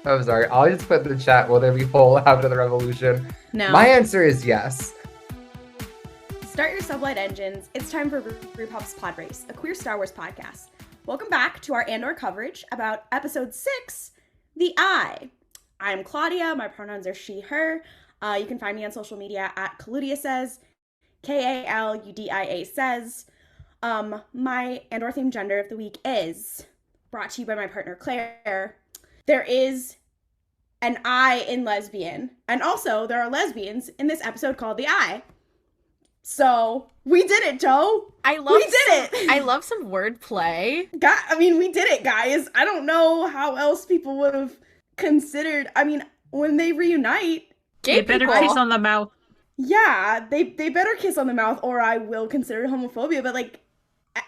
I'm sorry. I'll just put in the chat, will there be whole after the revolution? No. My answer is yes. Start your sublight engines. It's time for RuPaul's Pod Race, a queer Star Wars podcast. Welcome back to our Andor coverage about episode 6, The Eye. I'm Klaudia. My pronouns are she, her. You can find me on social media at Klaudia Says, K-A-L-U-D-I-A Says. My Andor themed gender of the week is brought to you by my partner Claire. There is an I in lesbian, and also there are lesbians in this episode called The Eye. So we did it, Joe. We did it. I love some wordplay. We did it, guys. I don't know how else people would have considered. I mean, when they reunite, they better kiss on the mouth. Yeah, they better kiss on the mouth, or I will consider it homophobia. But like,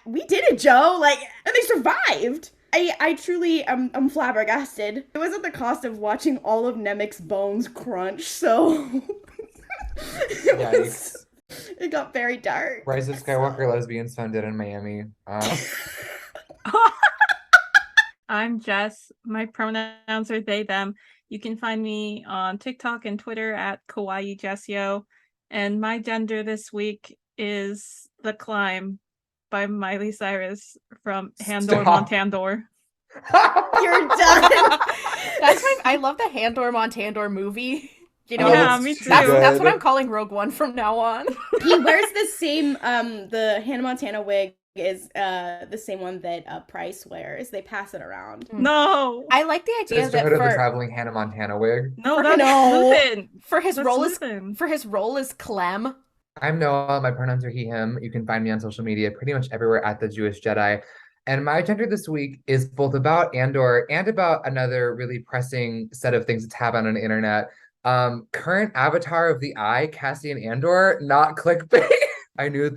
we did it, Joe. Like, and they survived. I truly am flabbergasted. It was at the cost of watching all of Nemec's bones crunch. So it got very dark. Rise of Skywalker lesbians found it in Miami. I'm Jess. My pronouns are they, them. You can find me on TikTok and Twitter at Kawaii Jessio. And my gender this week is The Climb by Miley Cyrus from Andor, Montandor. You're done. I love the Andor, Montandor movie. You know, yeah, me too. That's what I'm calling Rogue One from now on. He wears the same, the Hannah Montana wig is the same one that Price wears. They pass it around. No, I like the idea that the traveling Hannah Montana wig. No, that's for his role as Clem. I'm Noah. My pronouns are he, him. You can find me on social media pretty much everywhere at the Jewish Jedi. And my gender this week is both about Andor and about another really pressing set of things to tab on the internet. Current avatar of the Eye, Cassian Andor, not clickbait. I knew that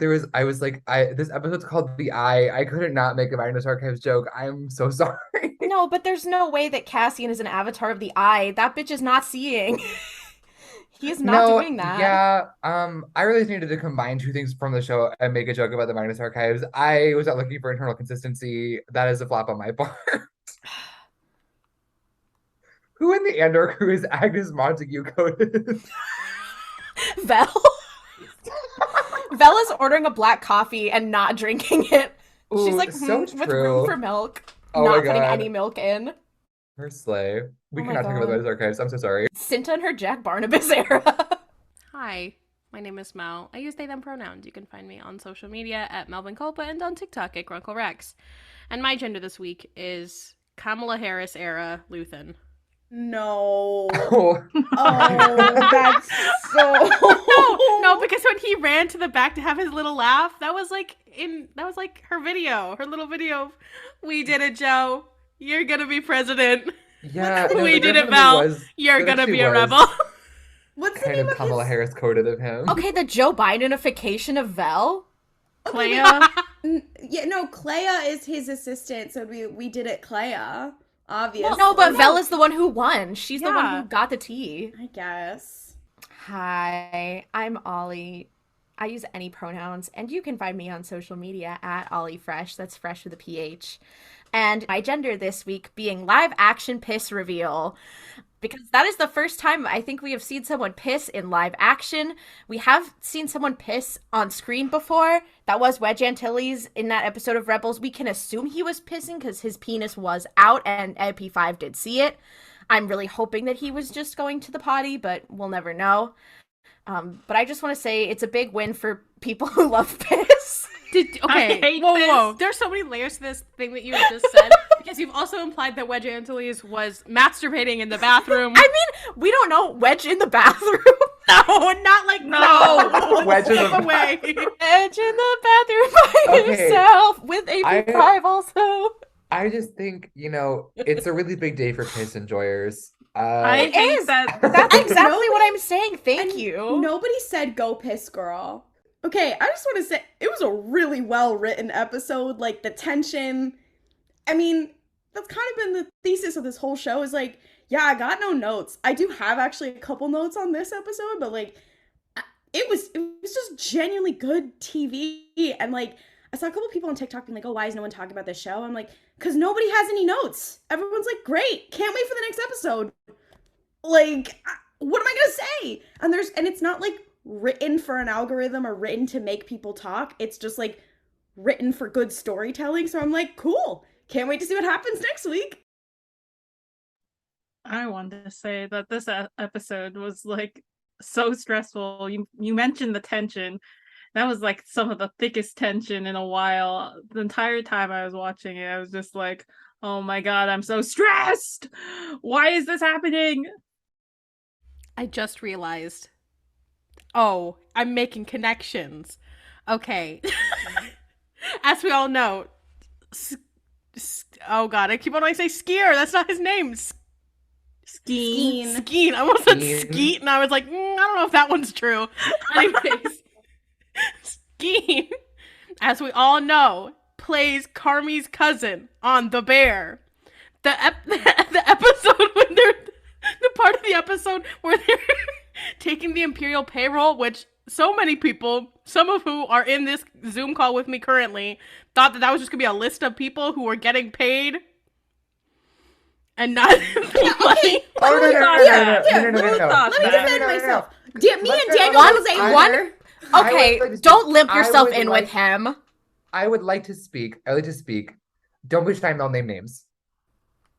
this episode's called The Eye. I couldn't not make a Magnus Archives joke. I'm so sorry. No, but there's no way that Cassian is an avatar of the Eye. That bitch is not seeing. He is not doing that. Yeah, I really needed to combine two things from the show and make a joke about the Magnus Archives. I was not looking for internal consistency. That is a flop on my part. Who in the Andor crew is Agnes Montague coded? Vel? Vel is ordering a black coffee and not drinking it. Ooh, she's like, so with room for milk. Oh not putting any milk in. Her slay. We cannot talk about those archives. I'm so sorry. Cinta and her Jack Barnabas era. Hi, my name is Mel. I use they, them pronouns. You can find me on social media at Melvin Culpa and on TikTok at Grunkle Rex. And my gender this week is Kamala Harris era Luthen. No. Oh, that's so... No, because when he ran to the back to have his little laugh, that was like her video, her little video of, we did it, Joe. You're gonna be president. Yeah, we did it, Val. You're gonna be a rebel. What's the kind name of Kamala Harris coded of him? Okay, the Joe Bidenification of Vel. Clea. Yeah, no, Clea is his assistant, so we did it, Clea. Obviously. No, but Vel is the one who won. She's the one who got the tea. I guess. Hi, I'm Ollie. I use any pronouns, and you can find me on social media at OllieFresh. That's fresh with a PH. And my gender this week being live action piss reveal. Because that is the first time I think we have seen someone piss in live action. We have seen someone piss on screen before. That was Wedge Antilles in that episode of Rebels. We can assume he was pissing because his penis was out and EP5 did see it. I'm really hoping that he was just going to the potty, but we'll never know. But I just want to say it's a big win for people who love piss. Whoa. There's so many layers to this thing that you just said. Because you've also implied that Wedge Antilles was masturbating in the bathroom. I mean, we don't know Wedge in the bathroom. No, not like no. Wedge in the away. Wedge in the bathroom by himself with AP5 also. I just think, it's a really big day for piss enjoyers. It is. That's exactly what I'm saying. Thank you. Nobody said go piss, girl. Okay, I just want to say, it was a really well-written episode. Like, the tension. I mean, that's kind of been the thesis of this whole show is like, yeah, I got no notes. I do have actually a couple notes on this episode, but like, it was just genuinely good TV. And like, I saw a couple people on TikTok being like, oh, why is no one talking about this show? I'm like, because nobody has any notes. Everyone's like, great, can't wait for the next episode. Like, what am I gonna say? And it's not like written for an algorithm or written to make people talk. It's just like written for good storytelling. So I'm like, cool, can't wait to see what happens next week. I wanted to say that this episode was like so stressful. You mentioned the tension. That was like some of the thickest tension in a while. The entire time I was watching it, I was just like, oh my god, I'm so stressed! Why is this happening? I just realized. Oh, I'm making connections. Okay. As we all know, oh god, I keep on wanting to say Skier. That's not his name. Skeen. I almost said Skeet, and I was like, I don't know if that one's true. Anyways, Skeen, as we all know, plays Carmi's cousin on The Bear. The episode when they're the part of the episode where they're taking the Imperial payroll, which so many people, some of who are in this Zoom call with me currently, thought that was just gonna be a list of people who were getting paid. And not money. Oh, no. Let me defend myself. Me and Daniel Jose won. Okay, don't limp yourself in with him. I would like to speak. Don't waste time. I'll name names.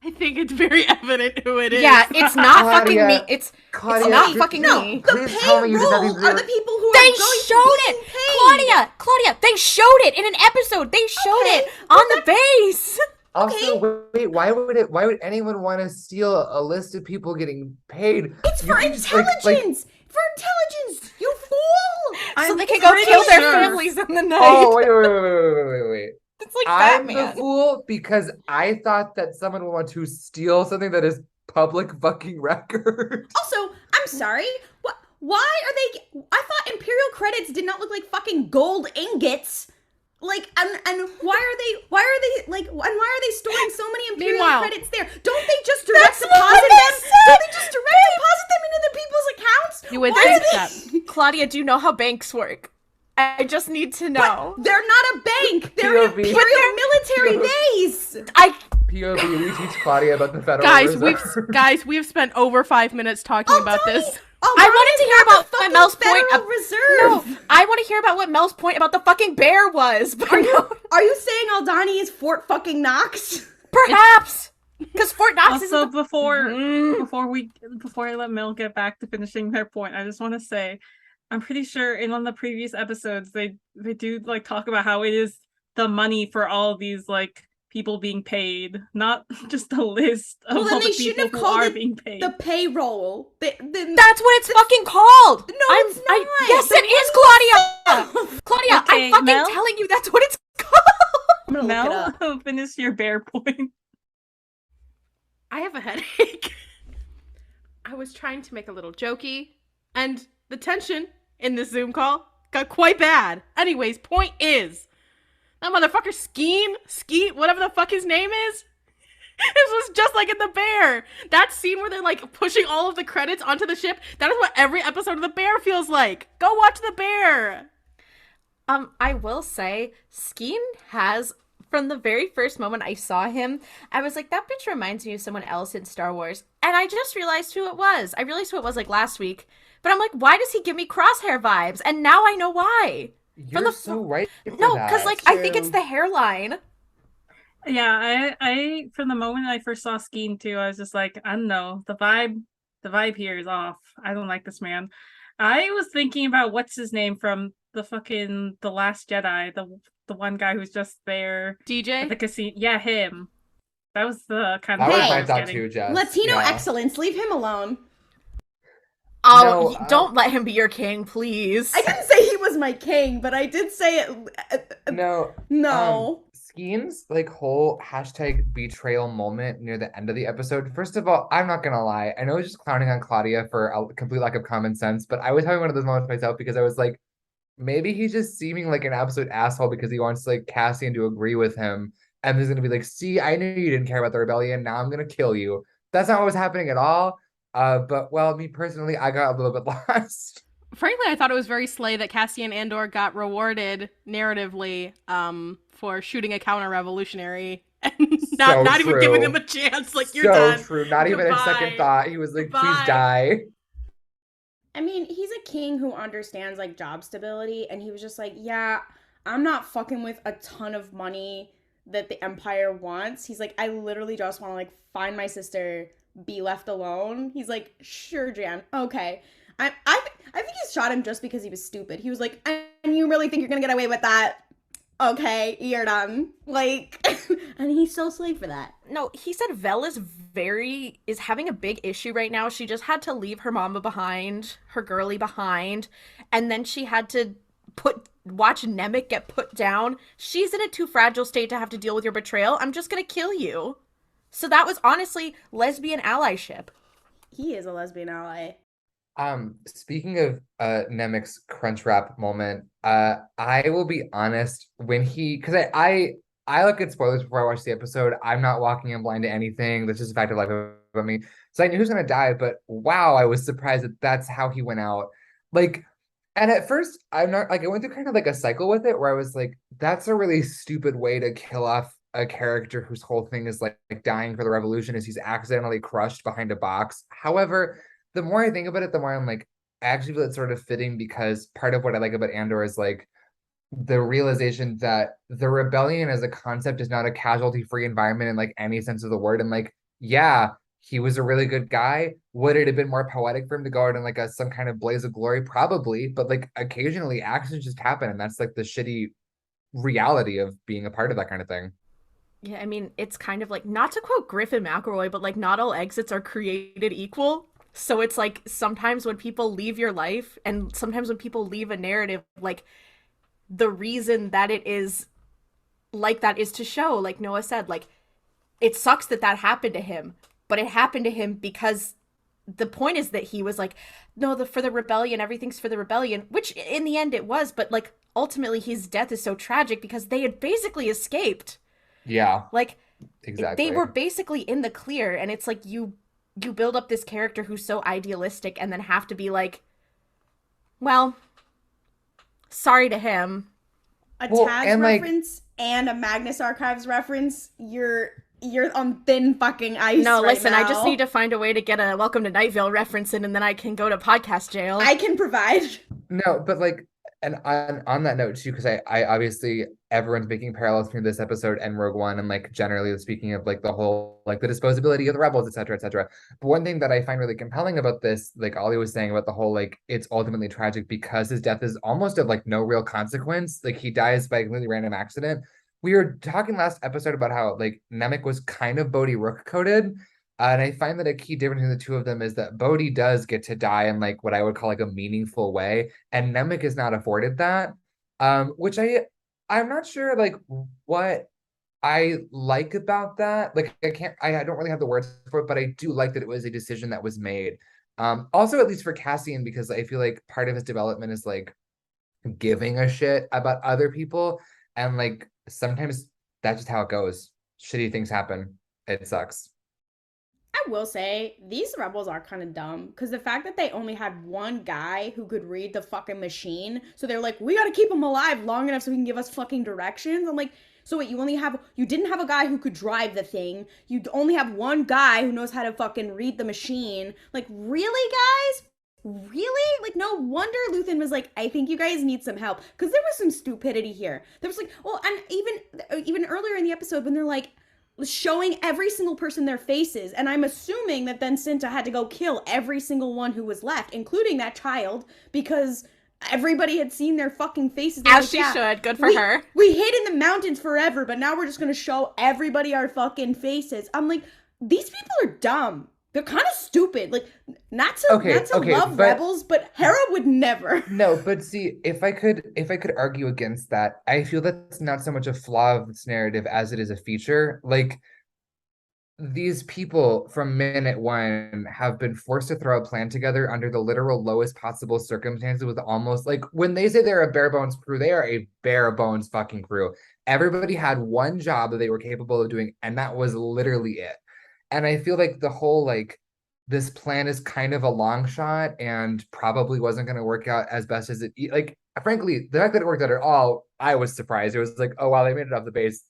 I think it's very evident who it is. Yeah, it's not Claudia, fucking me. It's not fucking me. The payroll are the people who are going showed it. Claudia, they showed it in an episode. They showed it on the base. Also, wait, why would anyone want to steal a list of people getting paid? It's for intelligence! For intelligence, you fool! So they can go kill their families in the night. Oh, wait. It's like I'm Batman. the fool because I thought that someone would want to steal something that is public fucking record. Also, I'm sorry. Why are they? I thought Imperial credits did not look like fucking gold ingots. Like, and why are they storing so many Imperial credits there? Don't they just direct deposit them? Don't they just direct deposit them into the people's accounts? You would think that. Claudia, do you know how banks work? I just need to know. But they're not a bank. They're an Imperial military base. POV, we teach Claudia about the Federal Reserve. We've spent over 5 minutes talking about this. I wanted to hear about what Mel's point. Reserve. No, I want to hear about what Mel's point about the fucking bear was. But are you saying Aldani is Fort fucking Knox? Perhaps, because Fort Knox is also before I let Mel get back to finishing their point. I just want to say, I'm pretty sure in one of the previous episodes they do like talk about how it is the money for all of these like people being paid, not just a list of all the people who are being paid. The payroll. That's what it's fucking called. No, it's not. Yes, it is, Claudia. Claudia, Okay, I'm fucking Mel? telling you that's what it's called. I'm gonna look it Mel, up. finish your bear point. I have a headache. I was trying to make a little jokey, and the tension in this Zoom call got quite bad. Anyways, point is, that motherfucker Skeet, whatever the fuck his name is, this was just like in The Bear. That scene where they're like pushing all of the credits onto the ship, that is what every episode of The Bear feels like. Go watch The Bear. I will say, Skeen has, from the very first moment I saw him, I was like, that bitch reminds me of someone else in Star Wars. And I just realized who it was. I realized who it was like last week. But I'm like, why does he give me Crosshair vibes? And now I know why. You're so right. No, because like I think it's the hairline. Yeah, I from the moment I first saw Skeen too, I was just like, I don't know, the vibe here is off. I don't like this man. I was thinking about what's his name from the Last Jedi, the one guy who's just there, DJ at the casino. Yeah, him. That was the kind I of would vibe find I was that getting. too, Jess. Latino Yeah. excellence. Leave him alone. Oh, don't let him be your king, please. I didn't say he was my king, but I did say it. No. Skeen's like whole hashtag betrayal moment near the end of the episode. First of all, I'm not gonna lie. I know it's just clowning on Claudia for a complete lack of common sense, but I was having one of those moments myself because I was like, maybe he's just seeming like an absolute asshole because he wants like Cassian to agree with him. And he's gonna be like, see, I knew you didn't care about the rebellion. Now I'm gonna kill you. That's not what was happening at all. But well, me personally, I got a little bit lost. frankly, I thought it was very slay that Cassian Andor got rewarded narratively for shooting a counter-revolutionary and So not even giving true. him a chance. Like, you're So done. true. Not even a second Goodbye. thought. He was like, please Goodbye. die. I mean, he's a king who understands like job stability, and he was just like, yeah, I'm not fucking with a ton of money that the Empire wants. He's like, I literally just want to like find my sister, be left alone. He's like, sure, Jan, okay. I think he shot him just because he was stupid. He was like, and you really think you're gonna get away with that? Okay, you're done. Like, and he's so slayed for that. No, he said Vel is having a big issue right now. She just had to leave her mama behind, her girly behind, and then she had to watch Nemec get put down. She's in a too fragile state to have to deal with your betrayal. I'm just gonna kill you. So that was honestly lesbian allyship. He is a lesbian ally. Speaking of Nemec's crunch wrap moment, I will be honest, when because I look at spoilers before I watch the episode. I'm not walking in blind to anything. That's just a fact of life about me. So I knew he was gonna die, but wow, I was surprised that that's how he went out. Like, and at first, I'm not like, I went through kind of like a cycle with it where I was like, that's a really stupid way to kill off a character whose whole thing is like dying for the revolution, is he's accidentally crushed behind a box. However, the more I think about it, the more I'm like, I actually feel it's sort of fitting, because part of what I like about Andor is like the realization that the rebellion as a concept is not a casualty-free environment in like any sense of the word. And like, yeah, he was a really good guy. Would it have been more poetic for him to go out in like some kind of blaze of glory? Probably, but like occasionally actions just happen, and that's like the shitty reality of being a part of that kind of thing. Yeah, I mean, it's kind of like, not to quote Griffin McElroy, but like, not all exits are created equal. So it's like, sometimes when people leave your life, and sometimes when people leave a narrative, like, the reason that it is like that is to show, like Noah said, like, it sucks that happened to him, but it happened to him because the point is that he was like, no, for the rebellion, everything's for the rebellion, which in the end it was, but like, ultimately his death is so tragic because they had basically escaped. Yeah, like, exactly. They were basically in the clear, and it's like, you build up this character who's so idealistic and then have to be like, well, sorry to him. A Taz reference and a Magnus Archives reference, you're on thin fucking ice. No, right listen, now. I just need to find a way to get a Welcome to Night Vale reference in, and then I can go to podcast jail. I can provide. No, but like, and on that note too, because I obviously, everyone's making parallels between this episode and Rogue One, and like generally speaking of like the whole like the disposability of the rebels, etc., etc. But one thing that I find really compelling about this, like Ollie was saying about the whole like it's ultimately tragic because his death is almost of like no real consequence. Like he dies by a completely random accident. We were talking last episode about how like Nemec was kind of Bodhi Rook coded. And I find that a key difference between the two of them is that Bodhi does get to die in like what I would call like a meaningful way, and Nemec is not afforded that. Which I'm not sure like what I like about that. Like I don't really have the words for it, but I do like that it was a decision that was made. Also, at least for Cassian, because I feel like part of his development is like giving a shit about other people, and like sometimes that's just how it goes. Shitty things happen. It sucks. I will say, these rebels are kind of dumb, because the fact that they only had one guy who could read the fucking machine, so they're like, we gotta keep him alive long enough so he can give us fucking directions. I'm like, so wait, you didn't have a guy who could drive the thing, you only have one guy who knows how to fucking read the machine. Like, really, guys? Really? Like, no wonder Luthen was like, I think you guys need some help, because there was some stupidity here. There was like, well, and even earlier in the episode when they're like, showing every single person their faces, and I'm assuming that then Cinta had to go kill every single one who was left, including that child, because everybody had seen their fucking faces. As like, she should. Good for her. We hid in the mountains forever, but now we're just gonna show everybody our fucking faces. I'm like, these people are dumb. They're kind of stupid. Like, not to love rebels, but Hera would never. No, but see, if I could argue against that, I feel that's not so much a flaw of this narrative as it is a feature. Like, these people from minute one have been forced to throw a plan together under the literal lowest possible circumstances, with almost like, when they say they're a bare bones crew, they are a bare bones fucking crew. Everybody had one job that they were capable of doing, and that was literally it. And I feel like the whole like this plan is kind of a long shot and probably wasn't going to work out as best as it like frankly the fact that it worked out at all, I was surprised. It was like, oh wow, they made it off the base.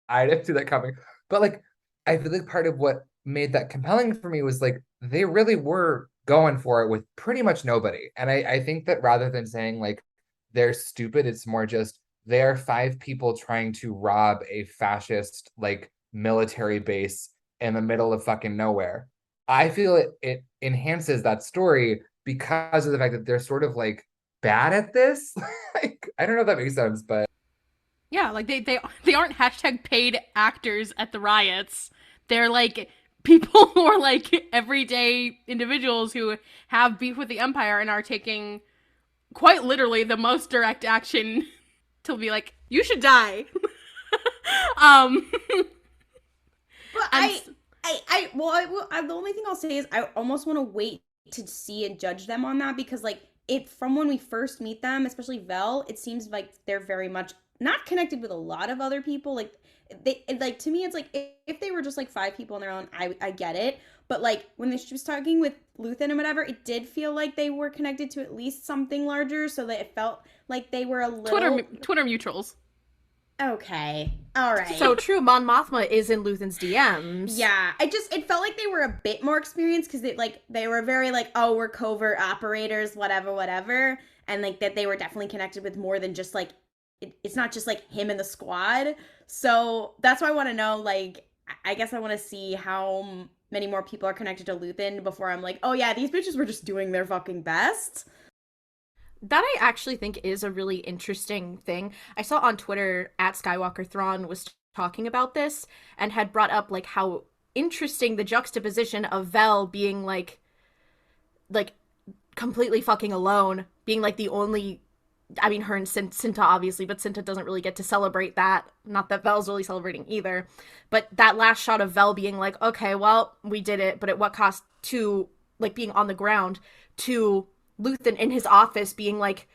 I didn't see that coming. But like I feel like part of what made that compelling for me was like they really were going for it with pretty much nobody. And I think that rather than saying like they're stupid, it's more just they are five people trying to rob a fascist like military base in the middle of fucking nowhere. I feel it enhances that story because of the fact that they're sort of like bad at this. Like, I don't know if that makes sense, but Yeah, like they aren't hashtag paid actors at the riots. They're like people who are like everyday individuals who have beef with the Empire and are taking quite literally the most direct action to be like, you should die. um But and the only thing I'll say is I almost want to wait to see and judge them on that because like it from when we first meet them, especially Vel, it seems like they're very much not connected with a lot of other people. Like like to me, it's like if they were just like five people on their own, I get it. But like when she was talking with Luthen and whatever, it did feel like they were connected to at least something larger, so that it felt like they were a little Twitter mutuals. Okay. All right. So true, Mon Mothma is in Luthen's DMs. Yeah, it felt like they were a bit more experienced because they were very like, oh, we're covert operators, whatever, and like that they were definitely connected with more than just like it's not just like him and the squad. So that's why I want to know. Like, I guess I want to see how many more people are connected to Luthen before I'm like, oh yeah, these bitches were just doing their fucking best. That I actually think is a really interesting thing. I saw on Twitter at Skywalker Thrawn was talking about this and had brought up like how interesting the juxtaposition of Vel being like completely fucking alone, being like the only, I mean her and Cinta obviously, but Cinta doesn't really get to celebrate that. Not that Vel's really celebrating either. But that last shot of Vel being like, okay, well, we did it, but at what cost to like being on the ground, to Luthen in his office being like,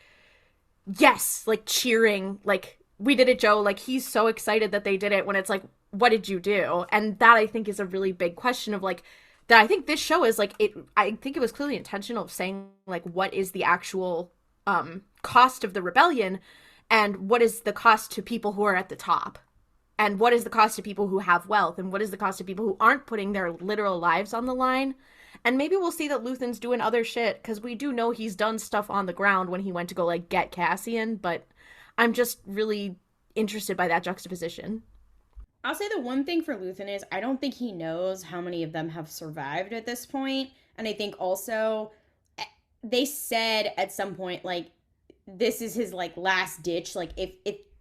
yes, like cheering, like, we did it, Joe. Like, he's so excited that they did it when it's like, what did you do? And that I think is a really big question of like, that I think this show is like, I think it was clearly intentional of saying like, what is the actual cost of the rebellion and what is the cost to people who are at the top? And what is the cost to people who have wealth? And what is the cost to people who aren't putting their literal lives on the line? And maybe we'll see that Luthen's doing other shit, because we do know he's done stuff on the ground when he went to go, like, get Cassian, but I'm just really interested by that juxtaposition. I'll say the one thing for Luthen is I don't think he knows how many of them have survived at this point. And I think also they said at some point, like, this is his, like, last ditch. Like, if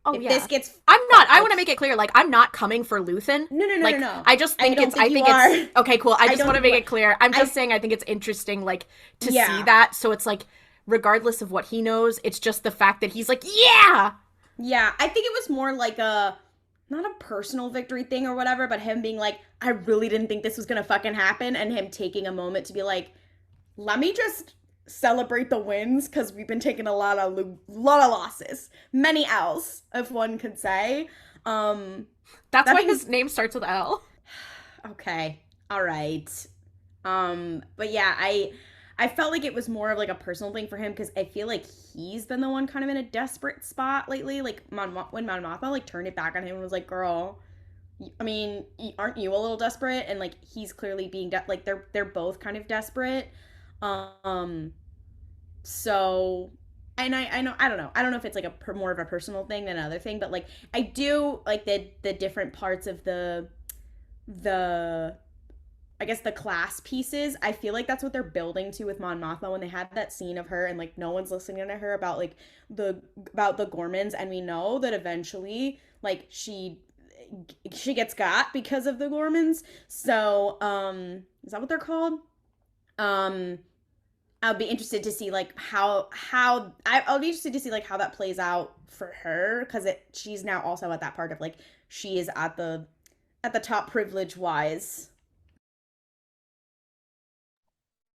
this gets... I want to make it clear, like, I'm not coming for Luthen. No. I just think it's okay, cool. I just want to make it clear. I'm just saying I think it's interesting, like, to see that. So it's like, regardless of what he knows, it's just the fact that he's like, yeah! Yeah, I think it was more like not a personal victory thing or whatever, but him being like, I really didn't think this was gonna fucking happen, and him taking a moment to be like, let me just celebrate the wins, because we've been taking a lot of losses, many L's, if one could say. That's why his name starts with L. Okay, all right. But yeah, I felt like it was more of like a personal thing for him, because I feel like he's been the one kind of in a desperate spot lately. Like when Mon Mothma like turned it back on him and was like, "Girl, I mean, aren't you a little desperate?" And like he's clearly being like they're both kind of desperate. So, and I don't know if it's like a more of a personal thing than another thing, but like I do like the different parts of the I guess the class pieces. I feel like that's what they're building to with Mon Mothma when they had that scene of her and like no one's listening to her about like the Gormans, and we know that eventually like she gets got because of the Gormans. So is that what they're called? I'll be interested to see like I'll be interested to see like how that plays out for her, because she's now also at that part of like she is at the top privilege wise.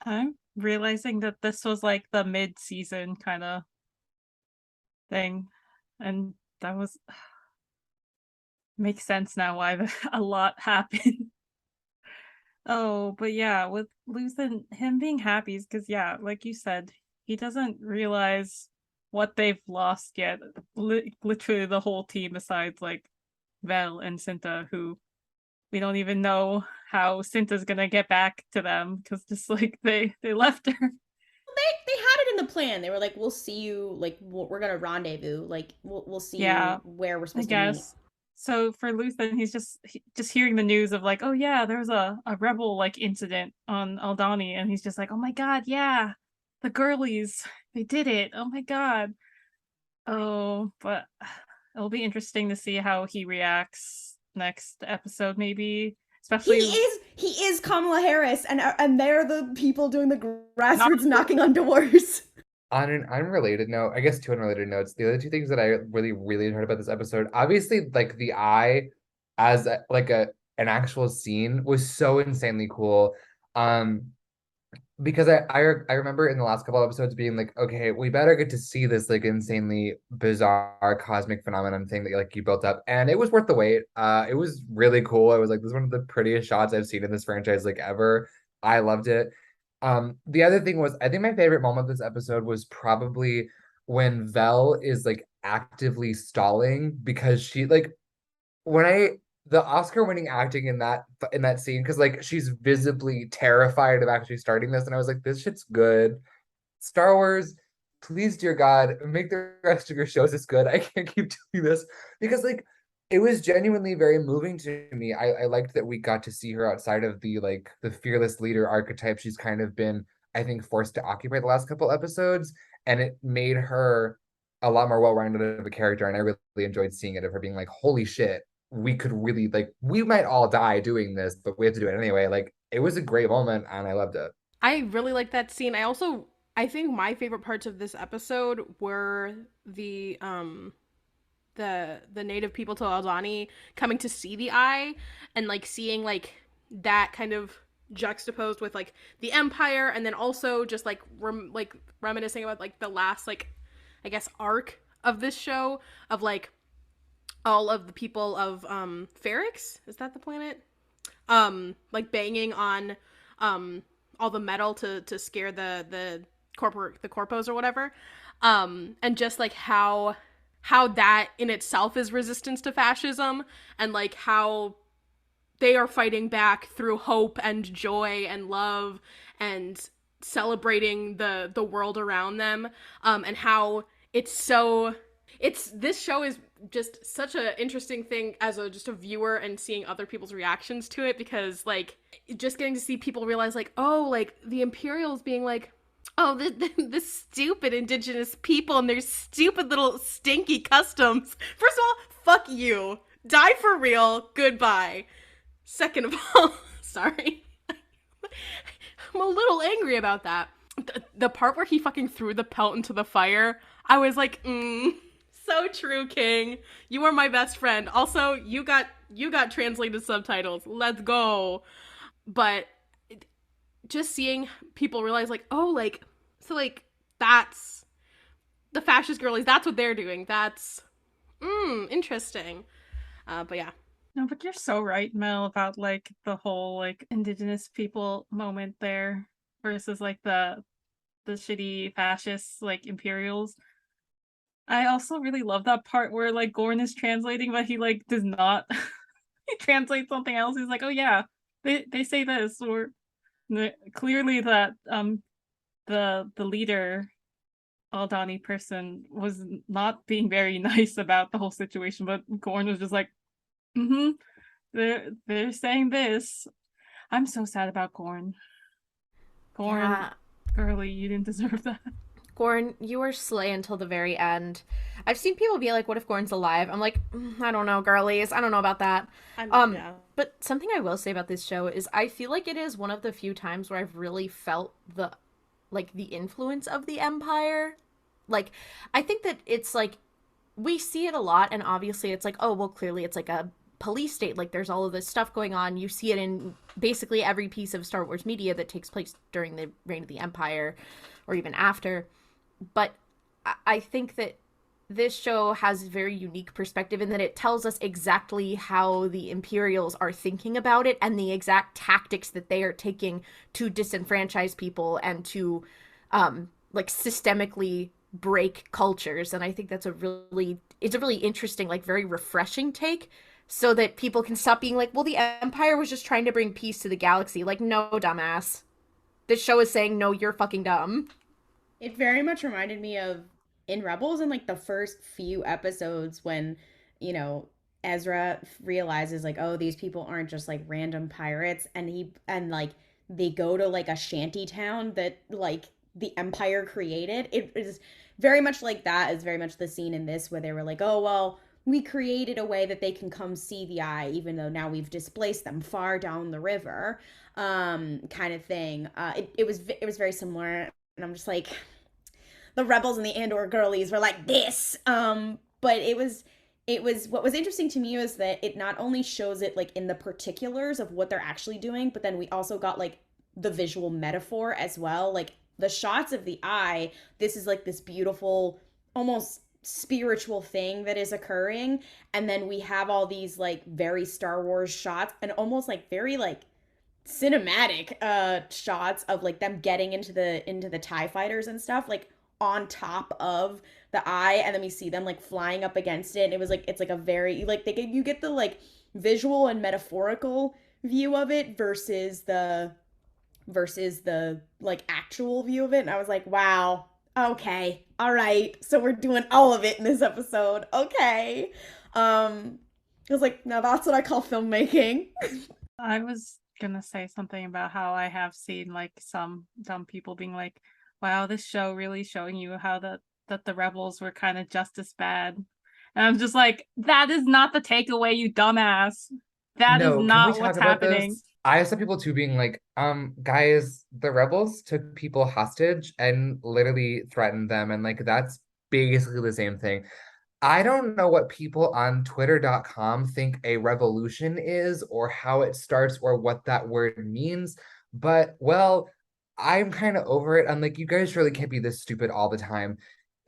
I'm realizing that this was like the mid-season kind of thing, and that was makes sense now why a lot happened. Oh, but yeah, with Luthen, him being happy is because, yeah, like you said, he doesn't realize what they've lost yet. Literally the whole team besides like Vel and Cinta, who we don't even know how Cinta's gonna get back to them because just like they left her. They had it in the plan. They were like, "We'll see you. Like, we're gonna rendezvous. Like, we'll see Yeah, you where we're I supposed to meet." guess. So for Luthen, he's just hearing the news of like, oh yeah, there was a rebel like incident on Aldani, and he's just like, oh my god, yeah, the girlies, they did it. Oh my god. Oh, but it'll be interesting to see how he reacts next episode, maybe. He Especially is Kamala Harris, and they're the people doing the not grassroots knocking on doors. On an unrelated note, I guess two unrelated notes. The other two things that I really, really enjoyed about this episode, obviously, like the eye as like an actual scene was so insanely cool. Um, because I remember in the last couple episodes being like, okay, we better get to see this like insanely bizarre cosmic phenomenon thing that like you built up, and it was worth the wait. It was really cool. I was like, this is one of the prettiest shots I've seen in this franchise like ever. I loved it. The other thing was, I think my favorite moment of this episode was probably when Vel is like actively stalling because she like when I the Oscar winning acting in that scene because like she's visibly terrified of actually starting this and I was like this shit's good. Star Wars, please dear God, make the rest of your shows as good. I can't keep doing this because like it was genuinely very moving to me. I liked that we got to see her outside of the like the fearless leader archetype she's kind of been, I think, forced to occupy the last couple episodes, and it made her a lot more well-rounded of a character, and I really enjoyed seeing it of her being like, holy shit, we could really like we might all die doing this, but we have to do it anyway. Like it was a great moment and I loved it. I really like that scene. I think my favorite parts of this episode were the native people to Aldani coming to see the eye and like seeing like that kind of juxtaposed with like the Empire, and then also just like reminiscing about like the last like I guess arc of this show of like all of the people of Ferrix, is that the planet? Like banging on all the metal to scare the corpos or whatever. And just like how that in itself is resistance to fascism, and like how they are fighting back through hope and joy and love and celebrating the world around them, and how this show is just such an interesting thing as just a viewer and seeing other people's reactions to it, because like just getting to see people realize like, oh, like the Imperials being like, oh, the stupid indigenous people and their stupid little stinky customs. First of all, fuck you. Die for real. Goodbye. Second of all, sorry. I'm a little angry about that. The part where he fucking threw the pelt into the fire, I was like, so true, King. You are my best friend. Also, you got translated subtitles. Let's go. But just seeing people realize like, oh, like, so like that's the fascist girlies, that's what they're doing. That's interesting. But yeah. No, but you're so right, Mel, about like the whole like indigenous people moment there versus like the shitty fascists like Imperials. I also really love that part where like Gorn is translating, but he like does not. He translates something else. He's like, oh yeah, they say this, or clearly that the leader Aldani person was not being very nice about the whole situation, but Gorn was just like, they're saying this. I'm so sad about Gorn. Yeah. Girly, you didn't deserve that. Gorn, you were slay until the very end. I've seen people be like, what if Gorn's alive? I'm like, I don't know, girlies. I don't know about that. Yeah. But something I will say about this show is I feel like it is one of the few times where I've really felt the influence of the Empire. Like, I think that it's like, we see it a lot, and obviously it's like, oh, well, clearly it's like a police state. Like, there's all of this stuff going on. You see it in basically every piece of Star Wars media that takes place during the reign of the Empire or even after. But I think that this show has a very unique perspective in that it tells us exactly how the Imperials are thinking about it and the exact tactics that they are taking to disenfranchise people and to like systemically break cultures. And I think it's a really interesting, like very refreshing take, so that people can stop being like, well, the Empire was just trying to bring peace to the galaxy. Like, no, dumbass. This show is saying, no, you're fucking dumb. It very much reminded me of in Rebels in like the first few episodes when, you know, Ezra realizes like, oh, these people aren't just like random pirates, and like they go to like a shanty town that like the Empire created. It is very much like that is very much the scene in this where they were like, oh, well, we created a way that they can come see the eye, even though now we've displaced them far down the river, kind of thing. It was very similar, and I'm just like, the rebels and the Andor girlies were like this. But it was what was interesting to me was that it not only shows it like in the particulars of what they're actually doing, but then we also got like the visual metaphor as well, like the shots of the eye. This is like this beautiful, almost spiritual thing that is occurring, and then we have all these like very Star Wars shots and almost like very like cinematic shots of like them getting into the TIE fighters and stuff, like on top of the eye, and then we see them like flying up against it, and it was like, it's like a very like you get the like visual and metaphorical view of it versus the like actual view of it, and I was like, wow, okay, all right, so we're doing all of it in this episode. Okay. I was like, now that's what I call filmmaking. I was gonna say something about how I have seen like some dumb people being like, wow, this show really showing you how that the rebels were kind of just as bad. And I'm just like, that is not the takeaway, you dumbass. That is not what's happening. This? I have some people too being like, guys, the rebels took people hostage and literally threatened them, and like that's basically the same thing. I don't know what people on twitter.com think a revolution is, or how it starts, or what that word means, but well, I'm kind of over it. I'm like, you guys really can't be this stupid all the time.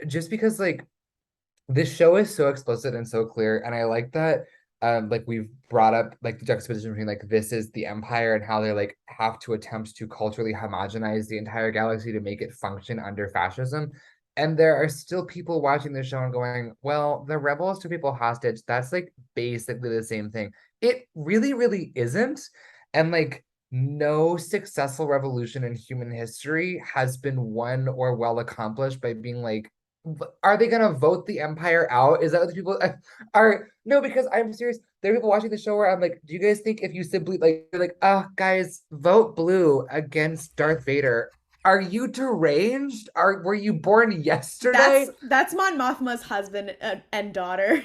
Just because like this show is so explicit and so clear, and I like that like we've brought up like the juxtaposition between like this is the Empire and how they like have to attempt to culturally homogenize the entire galaxy to make it function under fascism. And there are still people watching the show and going, well, the rebels took people hostage. That's like basically the same thing. It really, really isn't. And like no successful revolution in human history has been won or well accomplished by being like, are they gonna vote the Empire out? Is that what the people are? No, because I'm serious. There are people watching the show where I'm like, do you guys think if you simply like, oh, guys, vote blue against Darth Vader? Are you deranged? Were you born yesterday? That's Mon Mothma's husband and daughter.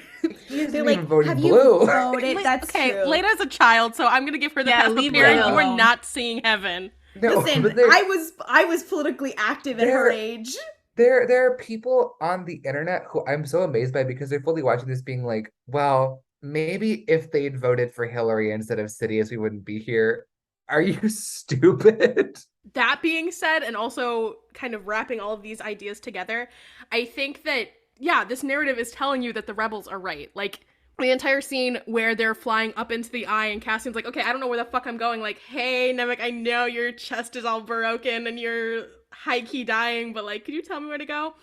They're like, voting have blue. You voted? That's okay. True. Lada's a child, so I'm gonna give her the pass. Parent, you are not seeing heaven. No, listen, I was politically active at her age. There are people on the internet who I'm so amazed by because they're fully watching this being like, well, maybe if they'd voted for Hillary instead of Sidious, we wouldn't be here. Are you stupid? That being said, and also kind of wrapping all of these ideas together, I think that, yeah, this narrative is telling you that the rebels are right. Like, the entire scene where they're flying up into the eye and Cassian's like, okay, I don't know where the fuck I'm going. Like, hey, Nemec, I know your chest is all broken and you're high-key dying, but like, could you tell me where to go?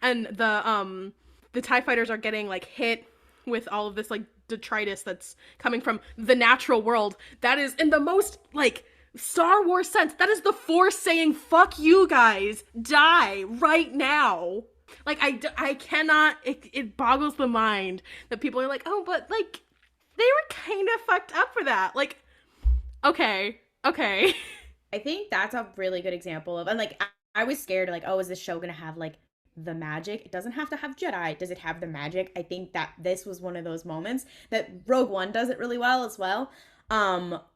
And the TIE fighters are getting like hit with all of this like detritus that's coming from the natural world. That is in the most like Star Wars sense. That is the Force saying, fuck you guys, die right now. Like, I cannot, it boggles the mind that people are like, oh, but like, they were kind of fucked up for that. Like, okay. I think that's a really good example of, and like, I was scared, like, oh, is this show gonna have like the magic? It doesn't have to have Jedi. Does it have the magic? I think that this was one of those moments that Rogue One does it really well as well,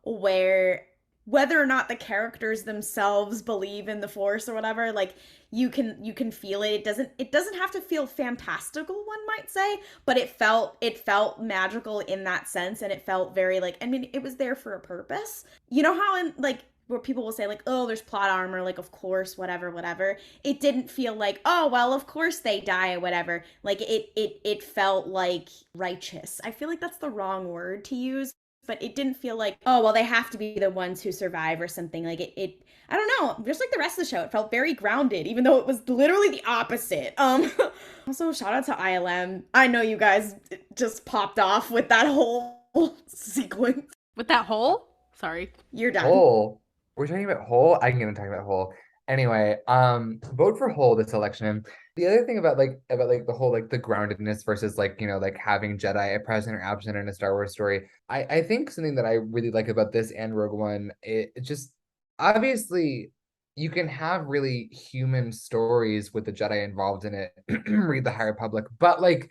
where whether or not the characters themselves believe in the Force or whatever, like you can feel it. It doesn't have to feel fantastical, one might say, but it felt magical in that sense, and it felt very like, I mean, it was there for a purpose. You know how in like where people will say like, oh, there's plot armor, like of course, whatever. It didn't feel like, oh well, of course they die or whatever. Like it felt like righteous. I feel like that's the wrong word to use, but it didn't feel like, oh well, they have to be the ones who survive or something. Like it I don't know, just like the rest of the show, it felt very grounded, even though it was literally the opposite. Also shout out to ILM. I know you guys just popped off with that whole sequence. With that hole? Sorry. You're done. Hole. We're talking about Hole. I can get into talking about Hole. Anyway, vote for Hole this election. The other thing about the whole like the groundedness versus like, you know, like having Jedi present or absent in a Star Wars story. I think something that I really like about this and Rogue One, it just obviously you can have really human stories with the Jedi involved in it. Read the High Republic, but like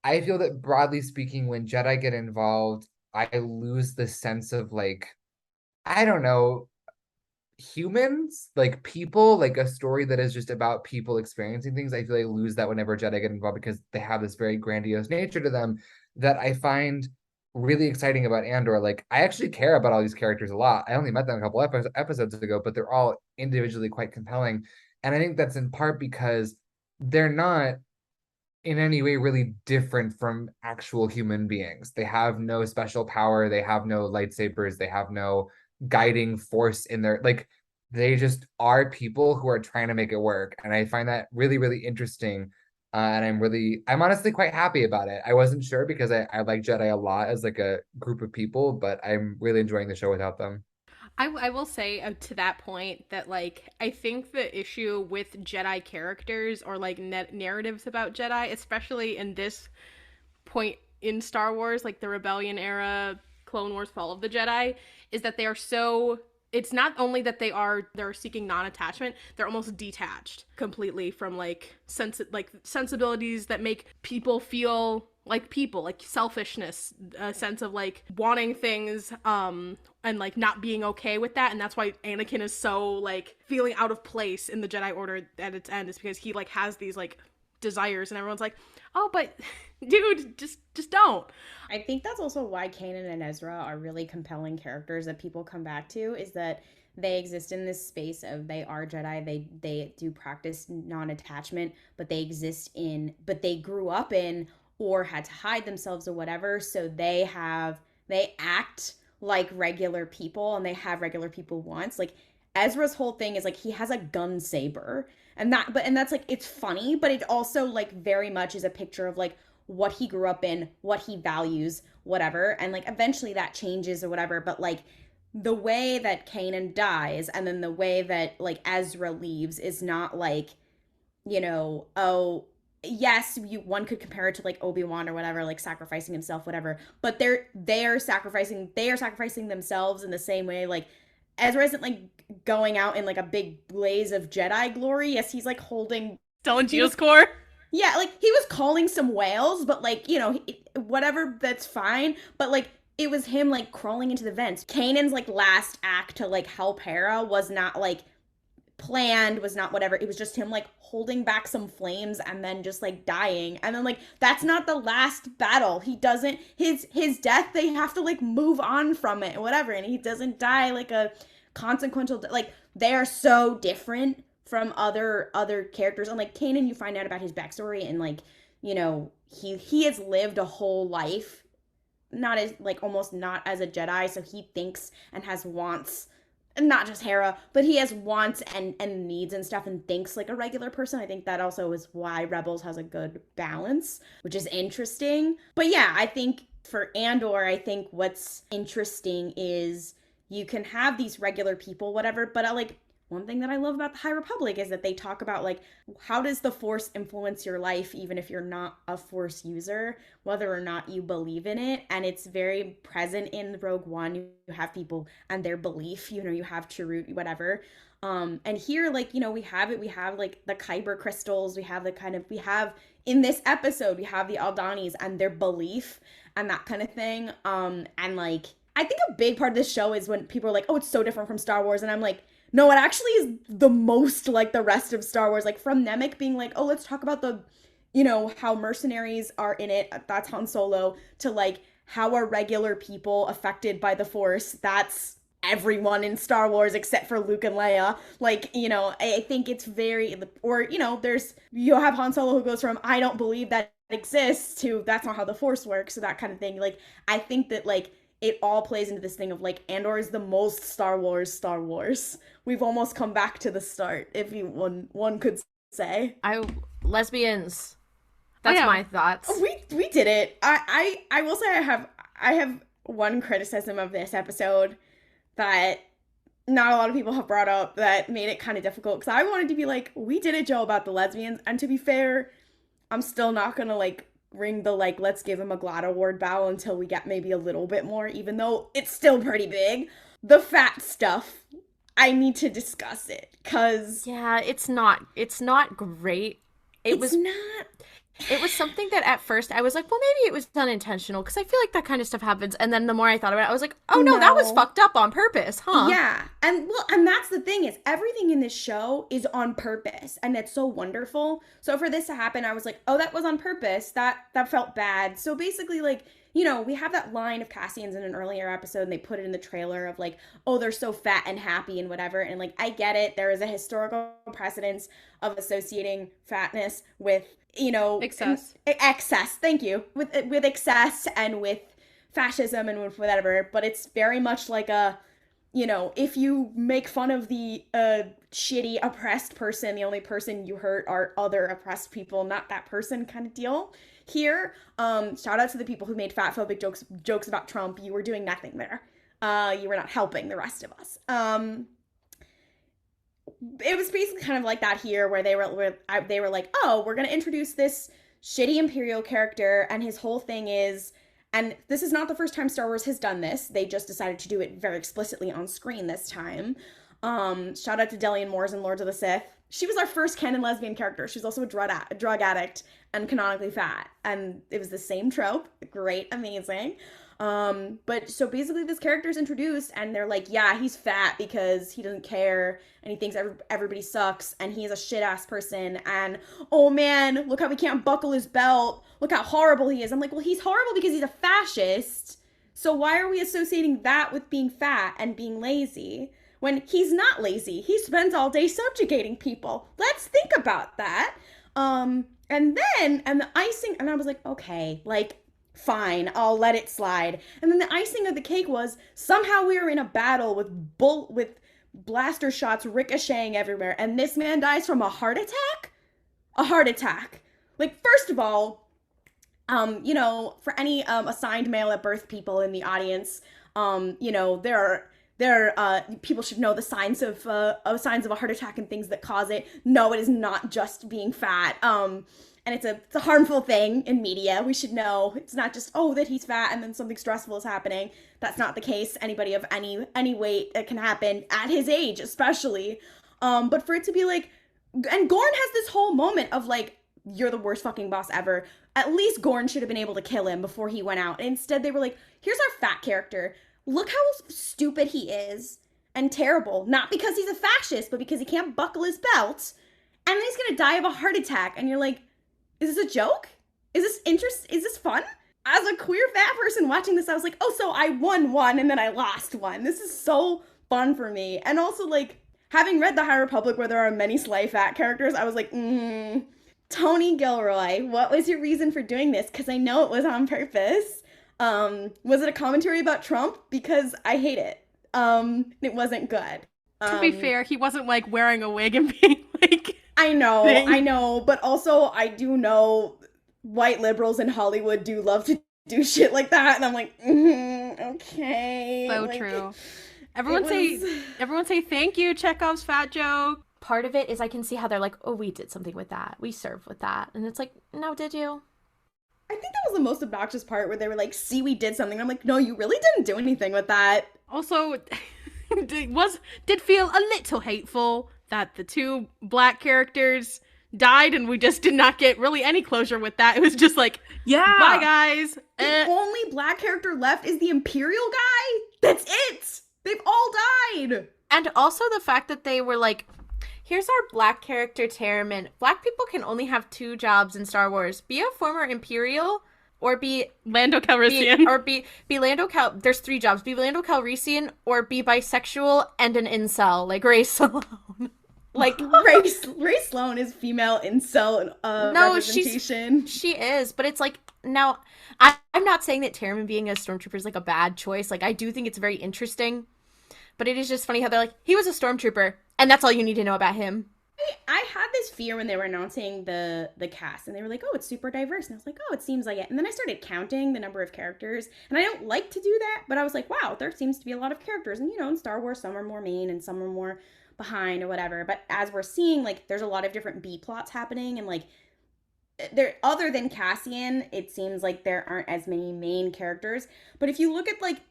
I feel that broadly speaking, when Jedi get involved, I lose the sense of like, I don't know, humans, like people, like a story that is just about people experiencing things. I feel like I lose that whenever Jedi get involved because they have this very grandiose nature to them that I find really exciting about Andor. Like I actually care about all these characters a lot. I only met them a couple episodes ago, but they're all individually quite compelling. And I think that's in part because they're not in any way really different from actual human beings. They have no special power, they have no lightsabers, they have no guiding force in their like they just are people who are trying to make it work. And I find that really, really interesting. And I'm honestly quite happy about it. I wasn't sure because I like Jedi a lot as like a group of people, but I'm really enjoying the show without them. I will say to that point that like I think the issue with Jedi characters or like narratives about Jedi, especially in this point in Star Wars, like the Rebellion era, Clone Wars, Fall of the Jedi, is that they are so. It's not only that they're seeking non-attachment, they're almost detached completely from like sensibilities that make people feel like people, like selfishness, a sense of like wanting things and like not being okay with that. And that's why Anakin is so like feeling out of place in the Jedi Order at its end, is because he like has these like desires and everyone's like, oh, but dude, just don't. I think that's also why Kanan and Ezra are really compelling characters that people come back to, is that they exist in this space of they are Jedi, they do practice non-attachment, but they grew up in or had to hide themselves or whatever, so they act like regular people and they have regular people wants. Like Ezra's whole thing is like he has a gun saber, and that's like, it's funny, but it also like very much is a picture of like what he grew up in, what he values, whatever, and like eventually that changes or whatever. But like the way that Kanan dies and then the way that like Ezra leaves is not like, you know, oh yes, one could compare it to like Obi-Wan or whatever, like sacrificing himself, whatever, but they are sacrificing themselves in the same way. Like Ezra isn't like going out in like a big blaze of Jedi glory. Yes, he's like holding Stellan Geoscore. Yeah, like he was calling some whales, but like, you know, whatever, that's fine. But like it was him like crawling into the vents. Kanan's like last act to like help Hera was not like planned, was not whatever. It was just him like holding back some flames and then just like dying. And then like that's not the last battle. He doesn't his death, they have to like move on from it and whatever. And he doesn't die like a consequential, like they are so different from other characters. And like Kanan, you find out about his backstory and like, you know, he has lived a whole life not as like almost not as a Jedi, so he thinks and has wants, and not just Hera, but he has wants and needs and stuff and thinks like a regular person. I think that also is why Rebels has a good balance, which is interesting. But yeah, I think for Andor, I think what's interesting is you can have these regular people, whatever, but like one thing that I love about the High Republic is that they talk about like, how does the Force influence your life even if you're not a Force user, whether or not you believe in it. And it's very present in Rogue One. You have people and their belief, you know, you have Chirrut, whatever. And here, like, you know, we have like the Kyber crystals, we have in this episode, we have the Aldanis and their belief and that kind of thing. And like, I think a big part of this show is when people are like, oh, it's so different from Star Wars. And I'm like, no, it actually is the most like the rest of Star Wars. Like from Nemec being like, oh, let's talk about the, you know, how mercenaries are in it. That's Han Solo. To like, how are regular people affected by the Force? That's everyone in Star Wars except for Luke and Leia. Like, you know, I think it's very, or, you know, you'll have Han Solo who goes from, I don't believe that exists to, that's not how the Force works, so that kind of thing. Like, I think that, like, it all plays into this thing of, like, Andor is the most Star Wars. We've almost come back to the start, if one could say. Lesbians. That's my thoughts. We did it. I will say I have one criticism of this episode that not a lot of people have brought up that made it kind of difficult, because I wanted to be like, we did it, Joe, about the lesbians, and to be fair, I'm still not gonna, like, ring the, like, let's give him a GLAAD award bow until we get maybe a little bit more, even though it's still pretty big. The fat stuff, I need to discuss it, because... Yeah, it's not great. It was something that at first I was like, well, maybe it was unintentional, because I feel like that kind of stuff happens. And then the more I thought about it, I was like, oh no, that was fucked up on purpose, huh? Yeah. And that's the thing, is everything in this show is on purpose, and it's so wonderful. So for this to happen, I was like, oh, that was on purpose. That felt bad. So basically, like, you know, we have that line of Cassian's in an earlier episode, and they put it in the trailer of, like, oh, they're so fat and happy and whatever. And, like, I get it. There is a historical precedence of associating fatness with, you know, excess, thank you, with excess and with fascism and with whatever, but it's very much like a, you know, if you make fun of the shitty oppressed person, the only person you hurt are other oppressed people, not that person kind of deal here. Shout out to the people who made fatphobic jokes about Trump. You were doing nothing there. You were not helping the rest of us. It was basically kind of like that here, where they were like, oh, we're going to introduce this shitty Imperial character, and his whole thing is, and this is not the first time Star Wars has done this, they just decided to do it very explicitly on screen this time. Shout out to Delian Moores in Lords of the Sith. She was our first canon lesbian character. She's also a drug addict and canonically fat, and it was the same trope. Great, amazing. But so basically this character is introduced, and they're like, yeah, he's fat because he doesn't care, and he thinks everybody sucks, and he's a shit-ass person, and oh man, look how he can't buckle his belt, look how horrible he is. I'm like, well, he's horrible because he's a fascist, so why are we associating that with being fat and being lazy, when he's not lazy? He spends all day subjugating people. Let's think about that. And the icing, and I was like, okay, like, fine, I'll let it slide. And then the icing of the cake was, somehow we were in a battle with blaster shots ricocheting everywhere, and this man dies from a heart attack? A heart attack. Like, first of all, you know, for any assigned male at birth people in the audience, you know, there are people should know the signs of a heart attack and things that cause it. No, it is not just being fat. And it's a harmful thing in media. We should know. It's not just, oh, that he's fat and then something stressful is happening. That's not the case. Anybody of any weight, it can happen at his age, especially. But for it to be like, and Gorn has this whole moment of like, you're the worst fucking boss ever. At least Gorn should have been able to kill him before he went out. And instead they were like, here's our fat character. Look how stupid he is and terrible. Not because he's a fascist, but because he can't buckle his belt. And then he's gonna die of a heart attack. And you're like, is this a joke? Is this fun? As a queer fat person watching this, I was like, oh, so I won one and then I lost one. This is so fun for me. And also, like, having read The High Republic, where there are many slay fat characters, I was like, Tony Gilroy, what was your reason for doing this? Because I know it was on purpose. Was it a commentary about Trump? Because I hate it. It wasn't good. To be fair, he wasn't, like, wearing a wig and being, like... I know, but also I do know white liberals in Hollywood do love to do shit like that, and I'm like, okay. So like, true. Everyone say thank you, Chekhov's fat joke. Part of it is I can see how they're like, oh, we did something with that. We served with that. And it's like, no, did you? I think that was the most obnoxious part, where they were like, see, we did something. I'm like, no, you really didn't do anything with that. Also, did feel a little hateful that the two black characters died and we just did not get really any closure with that. It was just like, yeah, bye guys. The only black character left is the Imperial guy. That's it. They've all died. And also the fact that they were like, here's our black character, Terriman. Black people can only have 2 jobs in Star Wars. Be a former Imperial or be Lando Calrissian. be Lando Cal. There's 3 jobs: be Lando Calrissian, or be bisexual and an incel like Rae Sloane. Like Rae Sloane is female incel No, representation. she is, but it's like now I'm not saying that Terriman being a stormtrooper is like a bad choice. Like I do think it's very interesting, but it is just funny how they're like, he was a stormtrooper, and that's all you need to know about him. I had this fear when they were announcing the cast, and they were like, oh, it's super diverse. And I was like, oh, it seems like it. And then I started counting the number of characters, and I don't like to do that, but I was like, wow, there seems to be a lot of characters. And, in Star Wars, some are more main and some are more behind or whatever. But as we're seeing, like, there's a lot of different B plots happening, and, like, there, other than Cassian, it seems like there aren't as many main characters. But if you look at, like,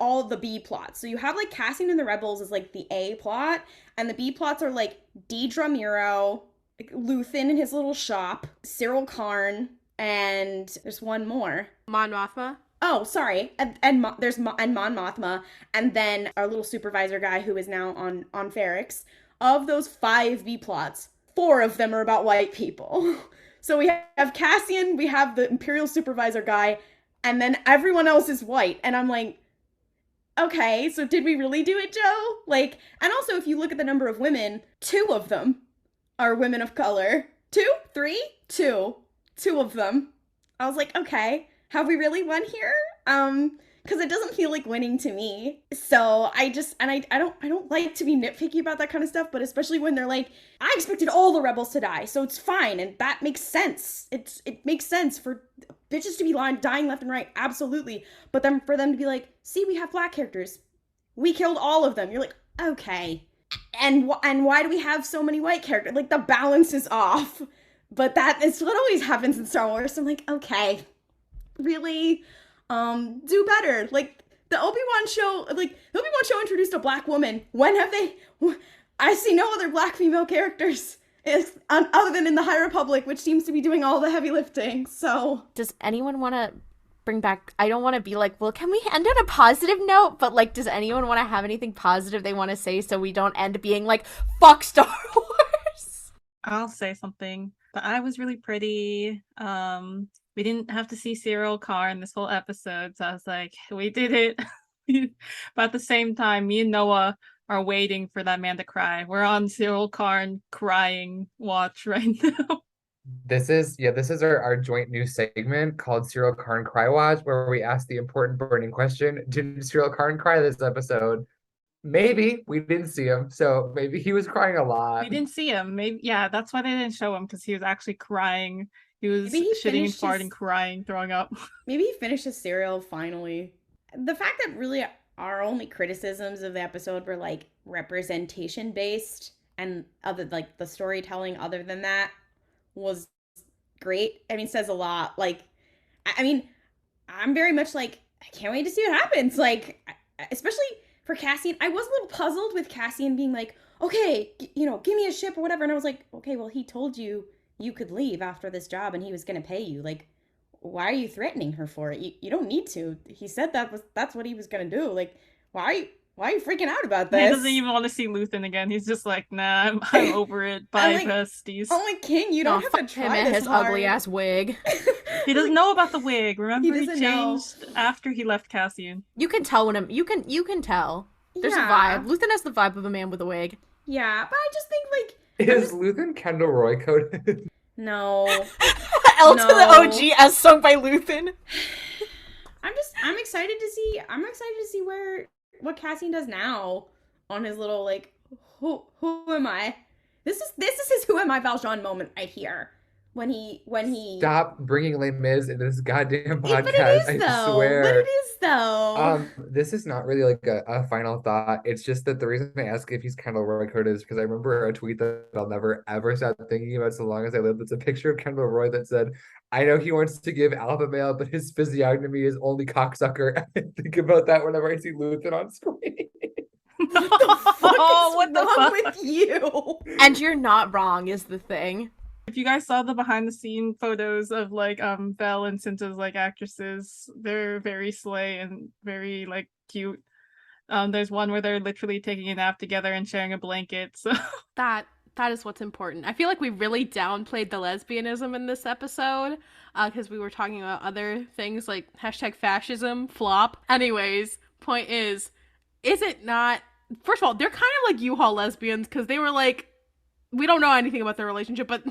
all the B plots. So you have like Cassian and the Rebels is like the A plot, and the B plots are like Dedra Miro, Luthen in his little shop, Cyril Karn, and there's one more. Mon Mothma. Oh, sorry, and there's Mon Mothma, and then our little supervisor guy who is now on Ferrix. Of those 5 B plots, 4 of them are about white people. So we have Cassian, we have the Imperial supervisor guy, and then everyone else is white, and I'm like, okay, so did we really do it, Joe? Like, and also if you look at the number of women, 2 of them are women of color. 2? 3? 2. 2 of them. I was like, okay, have we really won here? Because it doesn't feel like winning to me. So I don't like to be nitpicky about that kind of stuff, but especially when they're like, I expected all the rebels to die, so it's fine, and that makes sense. It makes sense for bitches to be dying left and right, absolutely. But then for them to be like, see, we have black characters. We killed all of them. You're like, okay. And why do we have so many white characters? Like, the balance is off. But that is what always happens in Star Wars. So I'm like, okay, really? Do better. Like, the Obi-Wan show introduced a black woman. When have they? I see no other black female characters other than in the High Republic, which seems to be doing all the heavy lifting. So does anyone want to bring back, I don't want to be like, well, can we end on a positive note? But like, does anyone want to have anything positive they want to say so we don't end being like, fuck Star Wars? I'll say something. The eye was really pretty. We didn't have to see Cyril Karn this whole episode, so I was like, we did it. But at the same time, me and Noah are waiting for that man to cry. We're on Cyril Karn crying watch right now. This is our joint new segment called Cyril Karn Cry Watch, where we ask the important burning question: did Cyril Karn cry this episode? Maybe. We didn't see him, so maybe he was crying a lot. We didn't see him. Maybe, yeah, that's why they didn't show him, because he was actually crying. He was shitting and farting, crying, throwing up. Maybe he finished his cereal finally. The fact that really our only criticisms of the episode were like representation based, and other like the storytelling other than that was great. I mean, says a lot. Like, I mean, I'm very much like, I can't wait to see what happens. Like, especially for Cassian. I was a little puzzled with Cassian being like, okay, give me a ship or whatever. And I was like, okay, well, he told you could leave after this job and he was going to pay you. Like, why are you threatening her for it? You don't need to. He said that's what he was going to do. Like, why are you freaking out about this? He doesn't even want to see Luthen again. He's just like, nah, I'm over it. Bye, like, besties. I'm like, King, you don't have to try him and his ugly ass wig. He doesn't know about the wig. Remember, he changed know. After he left Cassian. You can tell you can tell. There's a vibe. Luthen has the vibe of a man with a wig. Yeah, but I just think like, is Luthen Kendall Roy coded? No. L to the OG as sung by Luthen. I'm excited to see what Cassian does now on his little like who am I? This is his who am I Valjean moment right here. When he Stop bringing Les Mis into this goddamn podcast. But it is, I swear. But it is though. This is not really like a final thought. It's just that the reason I ask if he's Kendall Roy coded is because I remember a tweet that I'll never ever stop thinking about so long as I live. It's a picture of Kendall Roy that said, I know he wants to give alpha male, but his physiognomy is only cocksucker. I think about that whenever I see Luthen on screen. What the fuck is wrong fuck? with you? And you're not wrong is the thing. If you guys saw the behind the scene photos of like Belle and Cinta's like actresses, they're very slay and very like cute. There's one where they're literally taking a nap together and sharing a blanket. So That That is what's important. I feel like we really downplayed the lesbianism in this episode because we were talking about other things like #fascism, flop. Anyways, point is it not... First of all, they're kind of like U-Haul lesbians because they were like, we don't know anything about their relationship, but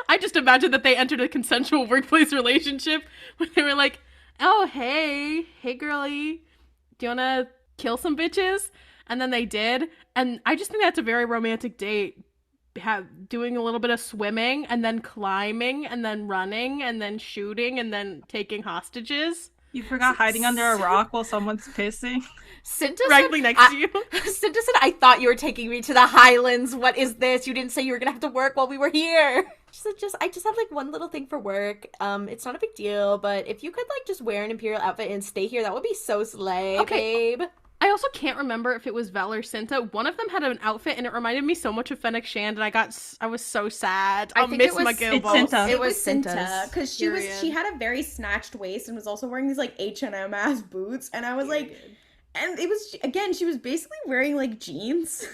I just imagine that they entered a consensual workplace relationship where they were like, oh, hey girly, do you want to kill some bitches? And then they did. And I just think that's a very romantic date. Doing a little bit of swimming and then climbing and then running and then shooting and then taking hostages. You forgot hiding under a rock while someone's pissing. Cinta Directly next to you. Cinta said, I thought you were taking me to the Highlands. What is this? You didn't say you were gonna have to work while we were here. She said, I just have like one little thing for work. It's not a big deal, but if you could like just wear an Imperial outfit and stay here, that would be so slay, babe. I also can't remember if it was Vel or Cinta. One of them had an outfit, and it reminded me so much of Fennec Shand, and I was so sad. I think it was Cinta. It was Cinta because she had a very snatched waist and was also wearing these like H&M ass boots, and I was like, and it was again she was basically wearing like jeans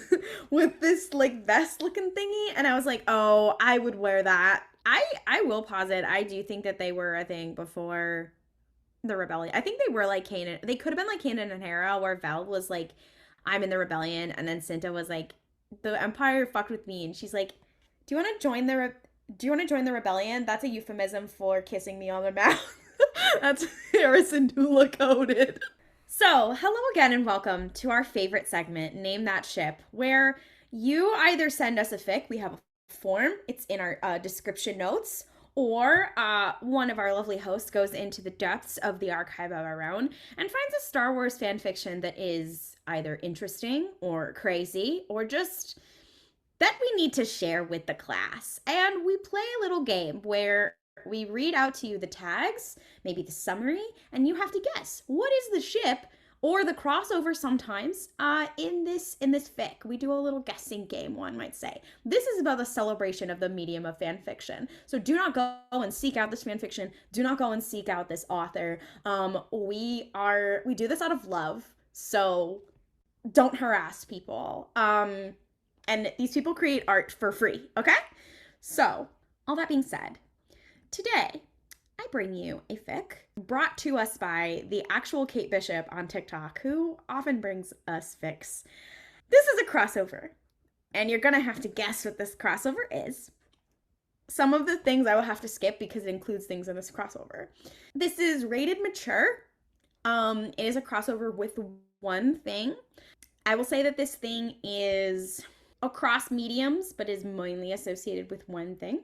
with this like vest looking thingy, and I was like, oh, I would wear that. I will posit I do think that they were a thing before the rebellion. I think they were like Kanan. They could have been like Kanan and Hera, where Vel was like, I'm in the rebellion, and then Cinta was like, the Empire fucked with me, and she's like, do you want to join the rebellion? That's a euphemism for kissing me on the mouth. That's Harrison Dula coded. So, hello again and welcome to our favorite segment, Name That Ship, where you either send us a fic, we have a form, it's in our description notes, or one of our lovely hosts goes into the depths of the archive of our own and finds a Star Wars fan fiction that is either interesting or crazy or just that we need to share with the class. And we play a little game where we read out to you the tags, maybe the summary, and you have to guess what is the ship or the crossover sometimes in this fic. We do a little guessing game, one might say. This is about the celebration of the medium of fan fiction. So do not go and seek out this fan fiction. Do not go and seek out this author. We do this out of love, so don't harass people. And these people create art for free, okay? So, all that being said, today I bring you a fic brought to us by the actual Kate Bishop on TikTok, who often brings us fics. This is a crossover, and you're gonna have to guess what this crossover is. Some of the things I will have to skip because it includes things in this crossover. This is rated mature. It is a crossover with one thing. I will say that this thing is across mediums, but is mainly associated with one thing.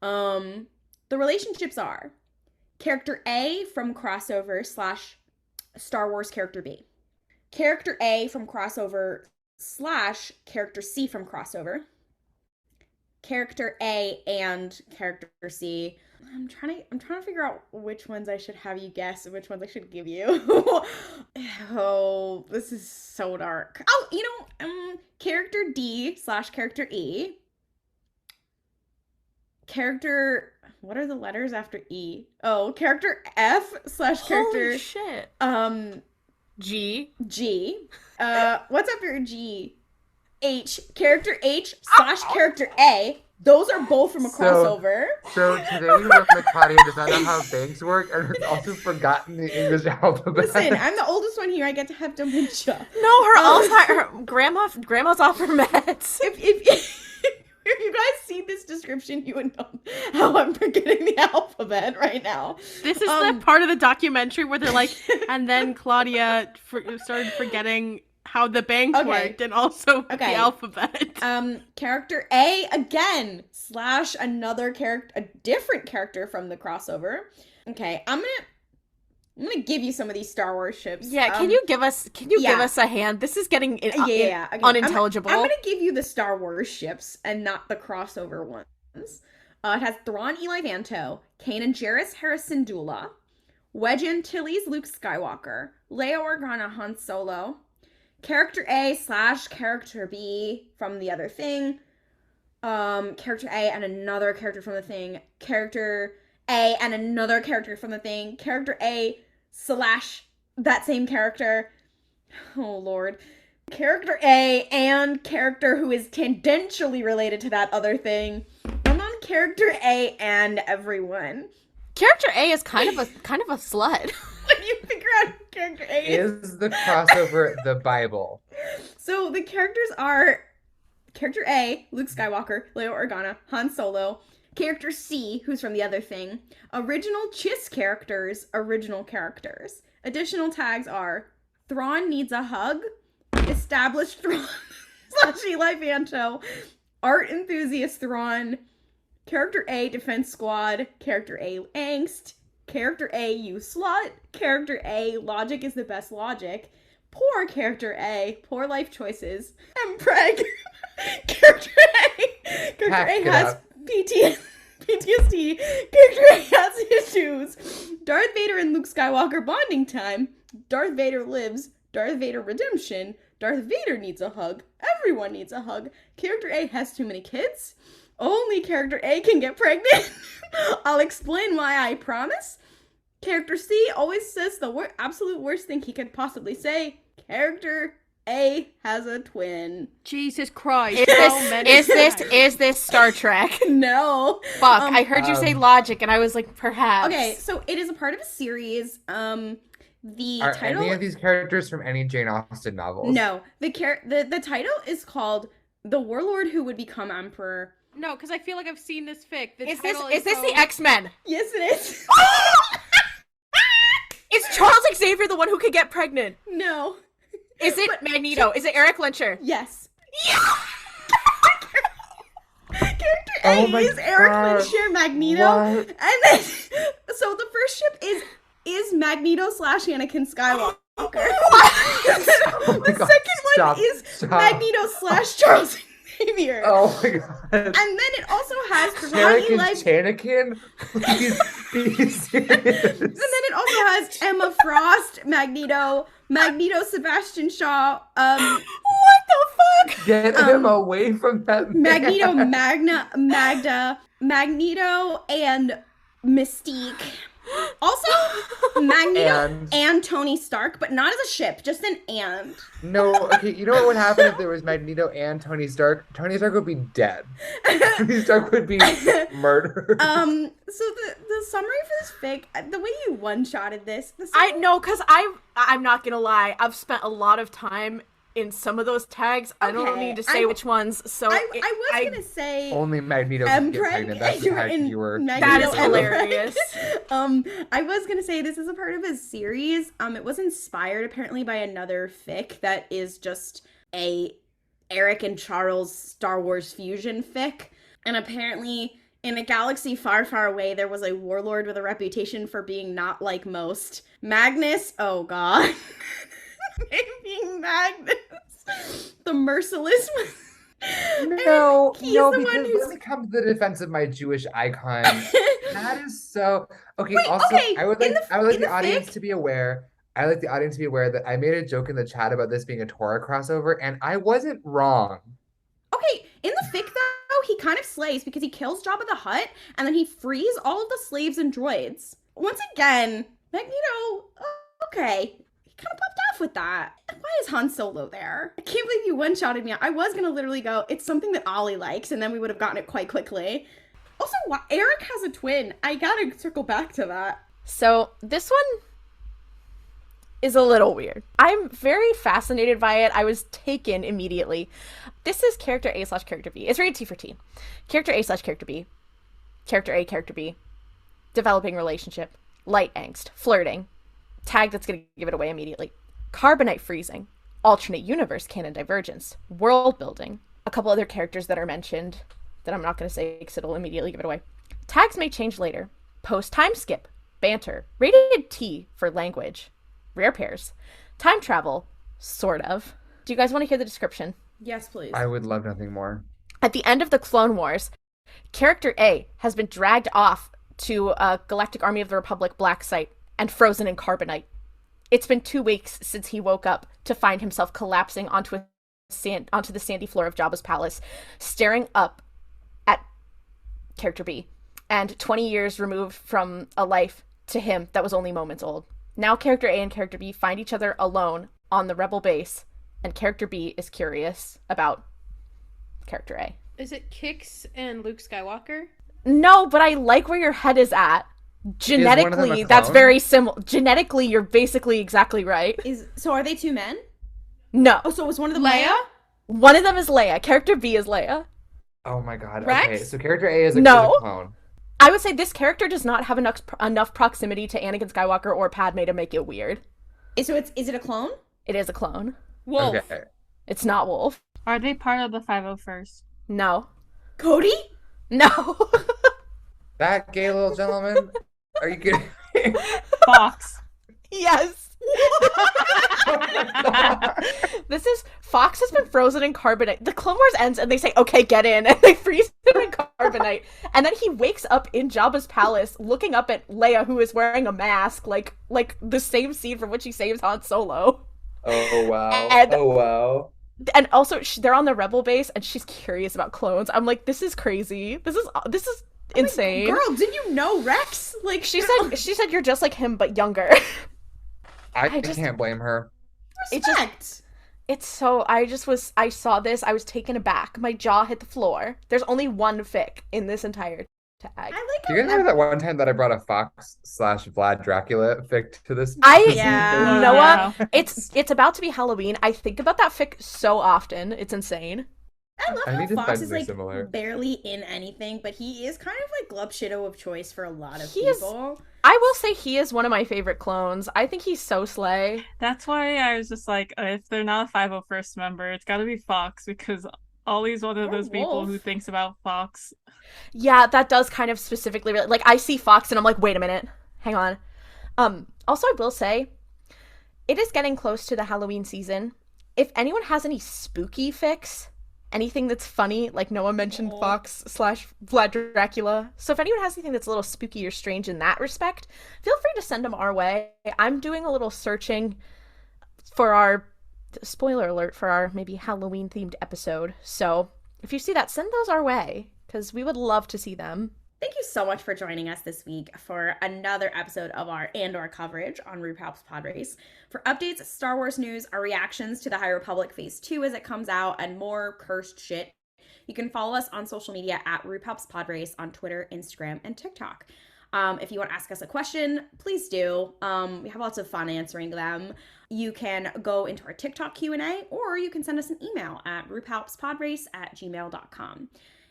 The relationships are character A from crossover / Star Wars character B. Character A from crossover / character C from crossover. Character A and character C. I'm trying to figure out which ones I should have you guess and which ones I should give you. Oh, this is so dark. Oh, character D / character E. Character, what are the letters after E? Oh, character F / character. Holy shit. G. What's after G? H. Character H / character A. Those are both from a crossover. So today we learned that Klaudia does not know how banks work and has also forgotten the English alphabet. Listen, I'm the oldest one here. I get to have dementia. No, her grandma's off her meds. If you guys see this description, you would know how I'm forgetting the alphabet right now. This is the part of the documentary where they're like, and then Klaudia started forgetting how the bank worked and also the alphabet. Character A again / another character, a different character from the crossover. Okay, I'm gonna give you some of these Star Wars ships. Yeah, can you give us a hand? This is getting unintelligible. I'm gonna give you the Star Wars ships and not the crossover ones. It has Thrawn Eli Vanto, Kanan Jarrus Harrison Dula, Wedge Antilles Luke Skywalker, Leia Organa Han Solo, character A / character B from the other thing, character A and another character from the thing, character A and another character from the thing, character A / that same character. Oh, Lord. character A and character who is tangentially related to that other thing. I'm on character A and everyone. Character A is kind of a slut. What do you figure out who character A Is the crossover the Bible? So the characters are character A, Luke Skywalker, Leia Organa, Han Solo. Character C, who's from the other thing. Original Chiss characters, original characters. Additional tags are Thrawn needs a hug, established Thrawn / Eli Vanto, art enthusiast Thrawn, character A, defense squad, character A, angst, character A, you slut, character A, logic is the best logic, poor character A, poor life choices, and preg. Character A has PTSD. Character A has issues. Darth Vader and Luke Skywalker bonding time. Darth Vader lives. Darth Vader redemption. Darth Vader needs a hug. Everyone needs a hug. Character A has too many kids. Only character A can get pregnant. I'll explain why, I promise. Character C always says the absolute worst thing he could possibly say. Character A has a twin. Jesus Christ. Is this Star Trek? No. Fuck, I heard you say logic and I was like, perhaps. Okay, so it is a part of a series. The Are title... any of these characters from any Jane Austen novels? No. The title is called The Warlord Who Would Become Emperor. No, because I feel like I've seen this fic. Is this the X-Men? Yes, it is. Is Charles Xavier the one who could get pregnant? No. Is it Magneto? Is it Eric Lyncher? Yes. Yeah! Character A is Eric Lyncher, Magneto. What? And then, so the first ship is Magneto / Anakin Skywalker. The second one is Magneto / Charles Xavier. Oh my god. And then it also has Anakin? Please be serious. And then it also has Emma Frost, Magneto, Sebastian Shaw, what the fuck? Get him away from that man. Magneto and Mystique. Also, Magneto and Tony Stark, but not as a ship, just an and. No, okay, you know what would happen if there was Magneto and Tony Stark? Tony Stark would be dead. Tony Stark would be murdered. So the summary for this fic, the way you one-shotted this... I know, because I'm not gonna lie, I've spent a lot of time in some of those tags. I don't need to say which ones, so... I was gonna say... Only Magneto can get pregnant. That's the tag you were... That is hilarious. I was gonna say this is a part of a series. It was inspired apparently by another fic that is just a Eric and Charles Star Wars fusion fic. And apparently, in a galaxy far, far away, there was a warlord with a reputation for being not like most. Magnus, oh god. Maybe Magnus. The merciless one. No, because let me come to the defense of my Jewish icon. That is so... Okay, Wait, also, okay, I would like the audience fic? to be aware... I like the audience to be aware that I made a joke in the chat about this being a Torah crossover, and I wasn't wrong. Okay, in the fic though, he kind of slays because he kills Jabba the Hutt, and then he frees all of the slaves and droids. Once again, Magneto, okay. Kind of popped off with that. Why is Han Solo there? I can't believe you one-shotted me. I was gonna literally go, it's something that Ollie likes, and then we would have gotten it quite quickly. Also, Eric has a twin. I gotta circle back to that. So, this one is a little weird. I'm very fascinated by it. I was taken immediately. This is character A / character B. It's rated T for teen. Character A / character B. Character A, character B. Developing relationship. Light angst. Flirting. Tag that's going to give it away immediately. Carbonite freezing. Alternate universe canon divergence. World building. A couple other characters that are mentioned that I'm not going to say because it'll immediately give it away. Tags may change later. Post time skip. Banter. Rated T for language. Rare pairs. Time travel. Sort of. Do you guys want to hear the description? Yes, please. I would love nothing more. At the end of the Clone Wars, character A has been dragged off to a Galactic Army of the Republic black site and frozen in carbonite. It's been 2 weeks since he woke up to find himself collapsing onto the sandy floor of Jabba's palace, staring up at character B, and 20 years removed from a life to him that was only moments old. Now character A and character B find each other alone on the rebel base and character B is curious about character A. Is it Kix and Luke Skywalker? No, but I like where your head is at. Genetically, that's clone? very similar. Genetically, you're basically exactly right. So are they two men? No. Oh, so was one of them Leia? One of them is Leia. Character B is Leia. Oh my god. Rex? Okay, so character A is a clone. I would say this character does not have enough proximity to Anakin Skywalker or Padme to make it weird. So is it a clone? It is a clone. Wolf. Okay. It's not Wolf. Are they part of the 501st? No. Cody? No. That gay little gentleman? Are you kidding me? Fox. Yes. This is Fox has been frozen in carbonite. The Clone Wars ends and they say, "Okay, get in," and they freeze him in carbonite. And then he wakes up in Jabba's palace, looking up at Leia, who is wearing a mask, like the same scene from which he saves Han Solo. Oh wow. And- oh wow. And also, they're on the Rebel base, and she's curious about clones. I'm like, this is crazy. This is insane. Girl, did you know Rex? Like She said you're just like him, but younger. I just- can't blame her. respect. It's so, I saw this, I was taken aback. My jaw hit the floor. There's only one fic in this entire tag. I like Do you guys remember that one time that I brought a Fox/Vlad Dracula fic to this? Yeah. Noah, Yeah. it's about to be Halloween. I think about that fic so often. It's insane. I love I need how to Fox find is something like similar. barely in anything, but he is kind of like Glub Shido of choice for a lot of He is- people. I will say he is one of my favorite clones. I think he's so slay. That's why I was just like, if they're not a 501st member, it's gotta be Fox, because Ollie's one of Or those people Wolf. who thinks about Fox. Yeah, that does kind of specifically like I see Fox and I'm like, wait a minute, hang on. Also, I will say, it is getting close to the Halloween season. If anyone has any spooky fics, anything that's funny, like Noah mentioned Oh. Fox/Vlad Dracula. So if anyone has anything that's a little spooky or strange in that respect, feel free to send them our way. I'm doing a little searching for our, spoiler alert, for our maybe Halloween themed episode. So if you see that, send those our way, because we would love to see them. Thank you so much for joining us this week for another episode of our Andor coverage on RuPaul's Pod Race. For updates, Star Wars news, our reactions to the High Republic Phase 2 as it comes out, and more cursed shit, you can follow us on social media at RuPaul's Pod Race on Twitter, Instagram, and TikTok. If you want to ask us a question, please do. We have lots of fun answering them. You can go into our TikTok Q&A, or you can send us an email at rupalpspodrace@gmail.com.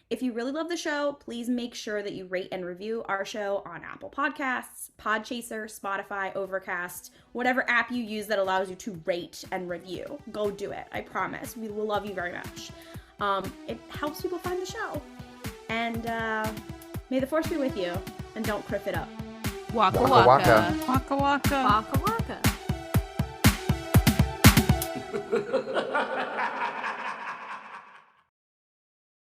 If you really love the show, please make sure that you rate and review our show on Apple Podcasts, Podchaser, Spotify, Overcast, whatever app you use that allows you to rate and review. Go do it. I promise. We will love you very much. It helps people find the show. And may the force be with you. And don't kriff it up. Waka Waka waka. Waka waka. Waka waka.